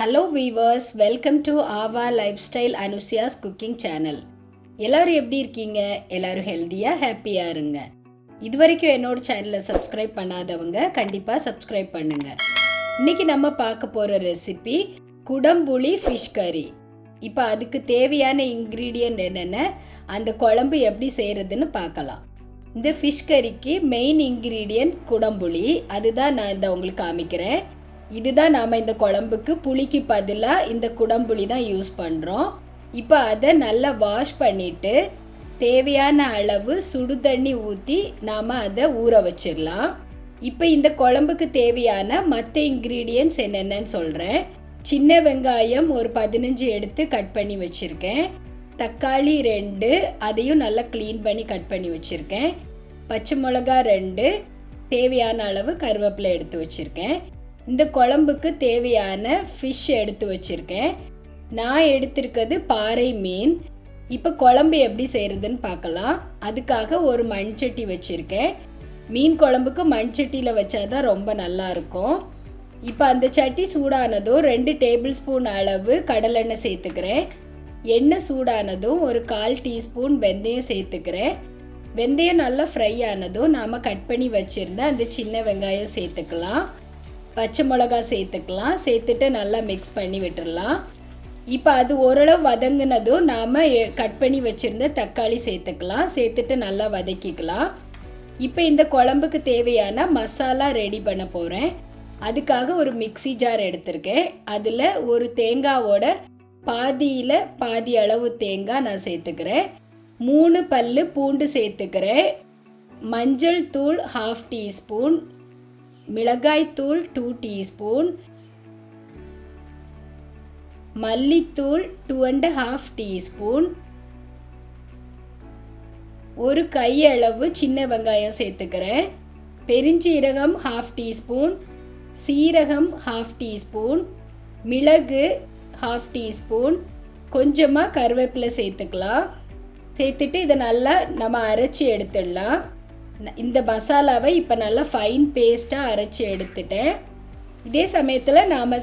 Hello viewers, welcome to AAVA Lifestyle Anushya's cooking channel. எல்லாரும் எப்படி இருக்கீங்க? எல்லாரும் ஹெல்தியா ஹாப்பியா இருங்க. இதுவரைக்கும் என்னோட சேனலை சப்ஸ்கிரைப் பண்ணாதவங்க கண்டிப்பா சப்ஸ்கிரைப் பண்ணுங்க. இன்னைக்கு நம்ம பார்க்க போற ரெசிபி குடம்புளி ஃபிஷ் கறி. இப்போ அதுக்கு தேவையான இன்கிரீடியன்ட் என்னென்ன, அந்த குழம்பு எப்படி செய்யறதுன்னு பார்க்கலாம். இந்த ஃபிஷ் கறிக்கு மெயின் இன்கிரீடியன்ட் குடம்புளி. அதுதான் நான் இந்த உங்களுக்கு காமிக்கிறேன். இதுதான் நாம் இந்த குழம்புக்கு புளிக்கு பதிலாக இந்த குடம்புளி தான் யூஸ் பண்ணுறோம். இப்போ அதை நல்லா வாஷ் பண்ணிவிட்டு தேவையான அளவு சுடு தண்ணி ஊற்றி நாம் அதை ஊற வச்சிடலாம். இப்போ இந்த குழம்புக்கு தேவையான மற்ற இன்க்ரீடியன்ட்ஸ் என்னென்னு சொல்கிறேன். சின்ன வெங்காயம் ஒரு 15 எடுத்து கட் பண்ணி வச்சுருக்கேன். தக்காளி 2, அதையும் நல்லா க்ளீன் பண்ணி கட் பண்ணி வச்சுருக்கேன். பச்சை மிளகா 2, தேவையான அளவு கருவேப்பிலை எடுத்து வச்சுருக்கேன். இந்த குழம்புக்கு தேவையான ஃபிஷ் எடுத்து வச்சுருக்கேன். நான் எடுத்திருக்கிறது பாறை மீன். இப்போ குழம்பு எப்படி செய்கிறதுன்னு பார்க்கலாம். அதுக்காக ஒரு மண்சட்டி வச்சுருக்கேன். மீன் குழம்புக்கு மண்சட்டியில் வச்சாதான் ரொம்ப நல்லாயிருக்கும். இப்போ அந்த சட்டி சூடானதும் 2 டேபிள் ஸ்பூன் அளவு கடலெண்ணெய் சேர்த்துக்கிறேன். எண்ணெய் சூடானதும் ஒரு 1/4 டீஸ்பூன் வெந்தயம் சேர்த்துக்கிறேன். வெந்தயம் நல்லா ஃப்ரை ஆனதும் நாம் கட் பண்ணி வச்சுருந்த அந்த சின்ன வெங்காயம் சேர்த்துக்கலாம். பச்சை மிளகா சேர்த்துக்கலாம். சேர்த்துட்டு நல்லா மிக்ஸ் பண்ணி விட்டுடலாம். இப்போ அது ஓரளவு வதங்கினதும் நாம் கட் பண்ணி வச்சுருந்த தக்காளி சேர்த்துக்கலாம். சேர்த்துட்டு நல்லா வதக்கிக்கலாம். இப்போ இந்த குழம்புக்கு தேவையான மசாலா ரெடி பண்ண போகிறேன். அதுக்காக ஒரு மிக்ஸி ஜார் எடுத்திருக்கேன். அதில் ஒரு தேங்காவோட பாதியில் பாதி அளவு தேங்காய் நான் சேர்த்துக்கிறேன். 3 பல்லு பூண்டு சேர்த்துக்கிறேன். மஞ்சள் தூள் 1/2 டீஸ்பூன், மிளகாய்த்தூள் 2 டீஸ்பூன், மல்லித்தூள் 2.5 டீஸ்பூன், ஒரு கையளவு சின்ன வெங்காயம் சேர்த்துக்கிறேன். பெருஞ்சீரகம் 1/2 டீஸ்பூன், சீரகம் 1/2 டீஸ்பூன், மிளகு 1/2 டீஸ்பூன், கொஞ்சமாக கருவேப்பிலை சேர்த்துக்கலாம். சேர்த்துட்டு இதை நல்லா நம்ம அரைச்சி எடுத்துடலாம். இந்த மசாலாவை இப்போ நல்லா ஃபைன் பேஸ்ட்டாக அரைச்சி எடுத்துட்டேன். இதே சமயத்தில் நாம்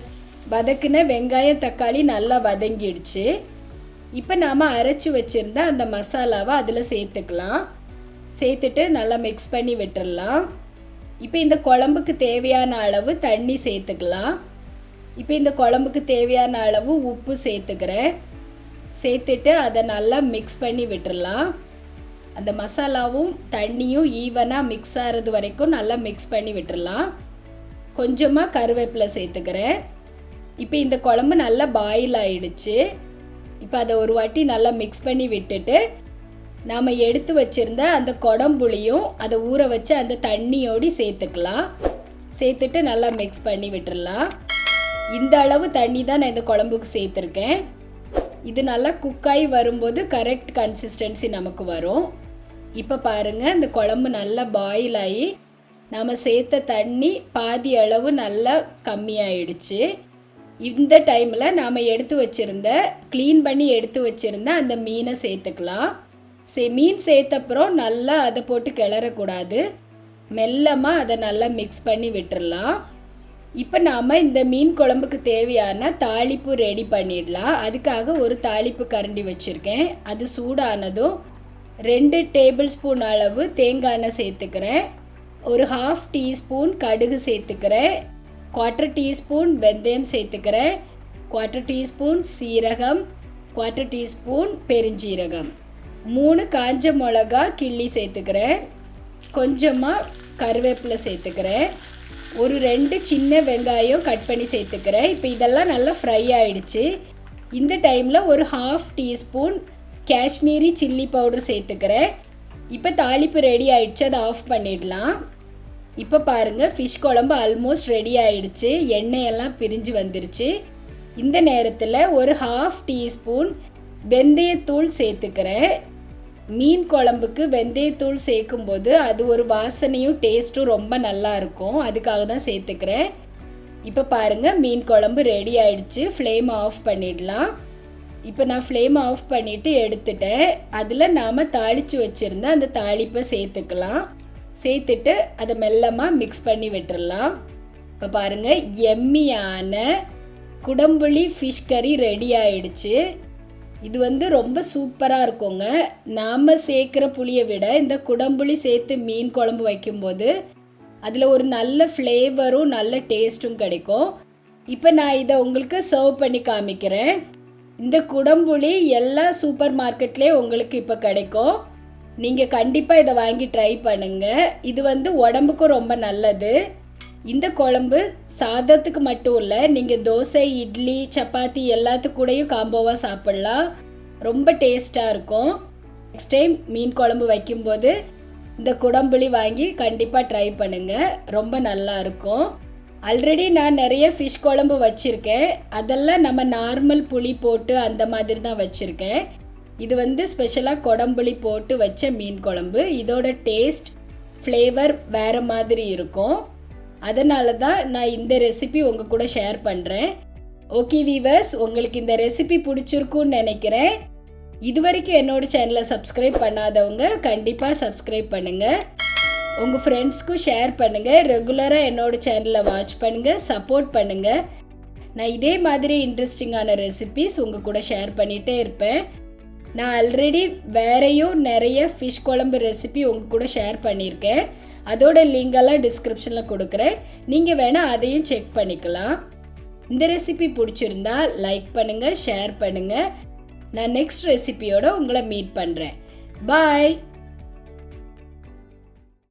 வதக்கின வெங்காயம் தக்காளி நல்லா வதங்கிடுச்சு. இப்போ நாம் அரைச்சி வச்சுருந்த அந்த மசாலாவை அதில் சேர்த்துக்கலாம். சேர்த்துட்டு நல்லா மிக்ஸ் பண்ணி விட்டுடலாம். இப்போ இந்த குழம்புக்கு தேவையான அளவு தண்ணி சேர்த்துக்கலாம். இப்போ இந்த குழம்புக்கு தேவையான அளவு உப்பு சேர்த்துக்கிறேன். சேர்த்துட்டு அதை நல்லா மிக்ஸ் பண்ணி விட்டுடலாம். அந்த மசாலாவும் தண்ணியும் ஈவனாக மிக்ஸ் ஆகிறது வரைக்கும் நல்லா மிக்ஸ் பண்ணி விட்டுடலாம். கொஞ்சமாக கருவேப்பிலை சேர்த்துக்கிறேன். இப்போ இந்த குழம்பு நல்லா பாயில் ஆகிடுச்சு. இப்போ அதை ஒரு வாட்டி நல்லா மிக்ஸ் பண்ணி விட்டுட்டு நாம் எடுத்து வச்சுருந்த அந்த குடம்புளியும் அதை ஊற வச்சு அந்த தண்ணியோடு சேர்த்துக்கலாம். சேர்த்துட்டு நல்லா மிக்ஸ் பண்ணி விட்டுடலாம். இந்த அளவு தண்ணி தான் நான் இந்த குழம்புக்கு சேர்த்துருக்கேன். இது நல்லா குக்காகி வரும்போது கரெக்ட் கன்சிஸ்டன்சி நமக்கு வரும். இப்போ பாருங்கள், இந்த குழம்பு நல்லா பாயில் ஆகி நாம் சேர்த்த தண்ணி பாதி அளவு நல்லா கம்மியாயிடுச்சு. இந்த டைமில் நாம் எடுத்து வச்சுருந்த க்ளீன் பண்ணி எடுத்து வச்சுருந்த அந்த மீனை சேர்த்துக்கலாம். மீன் சேர்த்தப்புறம் நல்லா அதை போட்டு கிளறக்கூடாது. மெல்லமாக அதை நல்லா மிக்ஸ் பண்ணி விட்டுடலாம். இப்போ நாம் இந்த மீன் குழம்புக்கு தேவையான தாளிப்பு ரெடி பண்ணிடலாம். அதுக்காக ஒரு தாளிப்பு கரண்டி வச்சுருக்கேன். அது சூடானதும் 2 டேபிள் ஸ்பூன் அளவு தேங்காய் எண்ணெய் சேர்த்துக்கிறேன். ஒரு 1/2 டீஸ்பூன் கடுகு சேர்த்துக்கிறேன். 1/4 டீஸ்பூன் வெந்தயம் சேர்த்துக்கிறேன். 1/4 டீஸ்பூன் சீரகம், 1/4 டீஸ்பூன் பெருஞ்சீரகம், 3 காஞ்ச மிளகா கிள்ளி சேர்த்துக்கிறேன். கொஞ்சமாக கருவேப்பிலை சேர்த்துக்கிறேன். ஒரு 2 சின்ன வெங்காயம் கட் பண்ணி சேர்த்துக்கிறேன். இப்போ இதெல்லாம் நல்லா ஃப்ரை ஆகிடுச்சு. இந்த டைமில் ஒரு 1/2 டீஸ்பூன் காஷ்மீரி சில்லி பவுடர் சேர்த்துக்கிறேன். இப்போ தாளிப்பு ரெடி ஆகிடுச்சு. அதை ஆஃப் பண்ணிடலாம். இப்போ பாருங்கள், ஃபிஷ் குழம்பு ஆல்மோஸ்ட் ரெடி ஆகிடுச்சு. எண்ணெயெல்லாம் பிரிஞ்சு வந்துருச்சு. இந்த நேரத்தில் ஒரு 1/2 டீஸ்பூன் வெந்தயத்தூள் சேர்த்துக்கிறேன். மீன் குழம்புக்கு வெந்தயத்தூள் சேர்க்கும்போது அது ஒரு வாசனையும் டேஸ்ட்டும் ரொம்ப நல்லா இருக்கும். அதுக்காக தான் சேர்த்துக்கிறேன். இப்போ பாருங்கள், மீன் குழம்பு ரெடி ஆகிடுச்சு. ஃப்ளேம் ஆஃப் பண்ணிடலாம். இப்போ நான் ஃப்ளேம் ஆஃப் பண்ணிவிட்டு எடுத்துட்டேன். அதில் நாம் தாளித்து வச்சுருந்த அந்த தாளிப்பை சேர்த்துக்கலாம். சேர்த்துட்டு அதை மெல்லமாக மிக்ஸ் பண்ணி விட்டுடலாம். இப்போ பாருங்கள், எம்மியான குடம்புளி ஃபிஷ் கறி ரெடி ஆயிடுச்சு. இது வந்து ரொம்ப சூப்பராக இருக்குங்க. நாம் சேர்க்குற புளியை விட இந்த குடம்புளி சேர்த்து மீன் குழம்பு வைக்கும்போது அதில் ஒரு நல்ல ஃப்ளேவரும் நல்ல டேஸ்ட்டும் கிடைக்கும். இப்போ நான் இதை உங்களுக்கு சர்வ் பண்ணி காமிக்கிறேன். இந்த குடம்புளி எல்லா சூப்பர் மார்க்கெட்லேயும் உங்களுக்கு இப்போ கிடைக்கும். நீங்கள் கண்டிப்பாக இதை வாங்கி ட்ரை பண்ணுங்கள். இது வந்து உடம்புக்கும் ரொம்ப நல்லது. இந்த குழம்பு சாதத்துக்கு மட்டும் இல்லை, நீங்கள் தோசை, இட்லி, சப்பாத்தி எல்லாத்துக்கு கூடயும் காம்போவாக சாப்பிட்லாம். ரொம்ப டேஸ்ட்டாக இருக்கும். நெக்ஸ்ட் டைம் மீன் குழம்பு வைக்கும்போது இந்த குடம்புளி வாங்கி கண்டிப்பாக ட்ரை பண்ணுங்கள். ரொம்ப நல்லா இருக்கும். ஆல்ரெடி நான் நிறைய ஃபிஷ் குழம்பு வச்சுருக்கேன். அதெல்லாம் நம்ம நார்மல் புளி போட்டு அந்த மாதிரி தான் வச்சுருக்கேன். இது வந்து ஸ்பெஷலாக குடம்புளி போட்டு வச்ச மீன் குழம்பு. இதோட டேஸ்ட், ஃப்ளேவர் வேறு மாதிரி இருக்கும். அதனால தான் நான் இந்த ரெசிபி உங்கள் கூட ஷேர் பண்ணுறேன். ஓகே வீவர்ஸ், உங்களுக்கு இந்த ரெசிபி பிடிச்சிருக்குன்னு நினைக்கிறேன். இது வரைக்கும் என்னோட சேனலை சப்ஸ்கிரைப் பண்ணாதவங்க கண்டிப்பாக சப்ஸ்கிரைப் பண்ணுங்கள். உங்கள் ஃப்ரெண்ட்ஸ்க்கும் ஷேர் பண்ணுங்கள். ரெகுலராக என்னோட சேனலை வாட்ச் பண்ணுங்கள், சப்போர்ட் பண்ணுங்கள். நான் இதே மாதிரி இன்ட்ரெஸ்டிங்கான ரெசிபிஸ் உங்கள் கூட ஷேர் பண்ணிகிட்டே இருப்பேன். நான் ஆல்ரெடி வேறையும் நிறைய ஃபிஷ் குழம்பு ரெசிபி உங்கள் கூட ஷேர் பண்ணியிருக்கேன். அதோட லிங்கெல்லாம் டிஸ்கிரிப்ஷனில் கொடுக்குறேன். நீங்கள் வேணால் அதையும் செக் பண்ணிக்கலாம். இந்த ரெசிபி பிடிச்சிருந்தா லைக் பண்ணுங்கள், ஷேர் பண்ணுங்கள். நான் நெக்ஸ்ட் ரெசிபியோடு உங்களை மீட் பண்ணுறேன். பாய்.